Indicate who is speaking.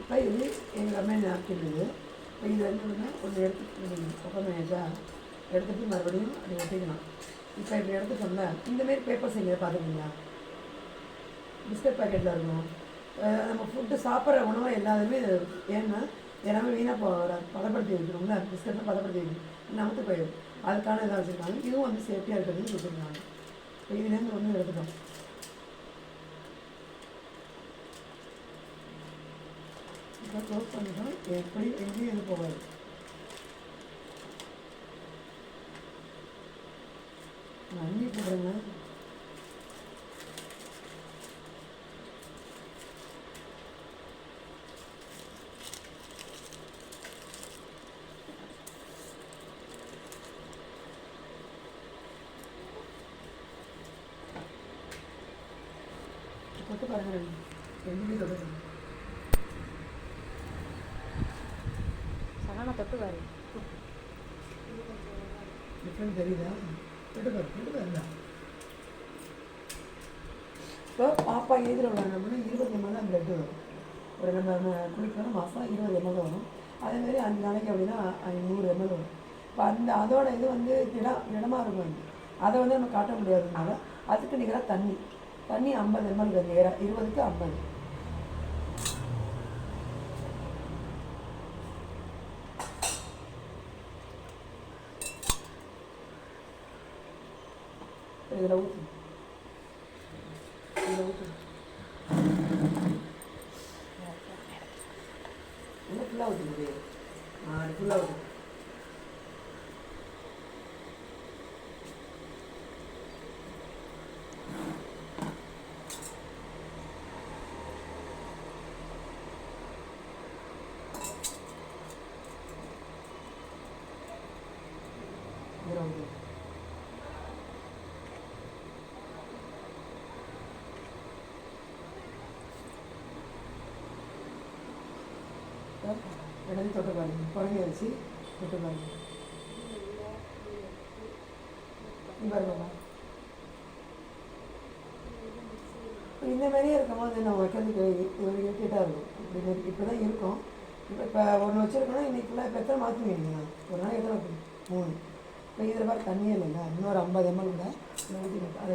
Speaker 1: இப்போ இது எங்கள் அம்மா நாப்கின் இது. இப்போ இது வந்து ஒன்று எடுத்துக்கணும் பக்கமேஜா எடுத்துகிட்டு மறுபடியும் அப்படி ஒட்டிக்கலாம். இப்போ இப்படி எடுத்துட்டோம்னா இந்தமாரி பேப்பர்ஸ் எங்கேயா பார்த்துக்கிங்களா? பிஸ்கட் பாக்கெட்டில் இருக்கும். நம்ம ஃபுட்டு சாப்பிட்ற உணவை எல்லாருமே ஏன்னா எல்லாமே வீணாக பதப்படுத்தி வைக்கணும்ல. பிஸ்கட்லாம் பதப்படுத்தி வைக்கணும், நமக்கு போயிடும். அதுக்கான இதாக வச்சுருக்காங்க. இதுவும் வந்து சேஃப்டியாக இருக்கிறதுன்னு கொடுத்துருக்காங்க. இப்போ இதுலேருந்து ஒன்று எடுத்துட்டோம். இப்போ க்ளோஸ் பண்ணிட்டோம். எப்படி எங்கேயும் இது போகாது. அண்ணி போடுறேங்க. தொட்டு பாருங்க, எங்கேயும் தொட்டு
Speaker 2: சனான தொட்டு பாரு.
Speaker 1: டிஃப்ரெண்ட் தெரியுதா? தொட்டு பாருங்க. இப்போ பாப்பா ஏதில் விளாண்டோம்னா 20 ml தான் ப்ளட்டு வரும். ஒரு நம்ம குளிக்கணும் மாதம் 20 ml வரும். அதேமாரி 5 நாளைக்கு அப்படின்னா 100 ml வரும். இப்போ அதோட இது வந்து திடமாக இருக்கும். அதை வந்து நம்ம காட்ட முடியாததுனால அதுக்கு நிகராக தண்ணி 50 ml வேறு 20க்கு 50. இதில் ஊற்று இன்னும் ஃபுல்லாக ஊற்றுது. அது ஃபுல்லாக ஊற்று. இடது தொட்டு பாருங்க, குழந்தைய வச்சு தொட்டு பாருங்க. பாருங்கம்மா, இந்த மாதிரியே இருக்கும்போது நம்ம வைக்கிறதுக்கு ஒரு இரிட்டேட்டாக இருக்கும். இப்படி தான் இருக்கும். இப்போ ஒன்று வச்சுருக்கோன்னா இன்றைக்கி ஃபுல்லாக இப்போ எத்தனை மாற்றுவீங்க? ஒரு நாளைக்கு எத்தனை 3. இப்போ இதில் பாரு தண்ணியே இல்லைங்க. இன்னொரு 50 ml கூட ஊற்றி அதை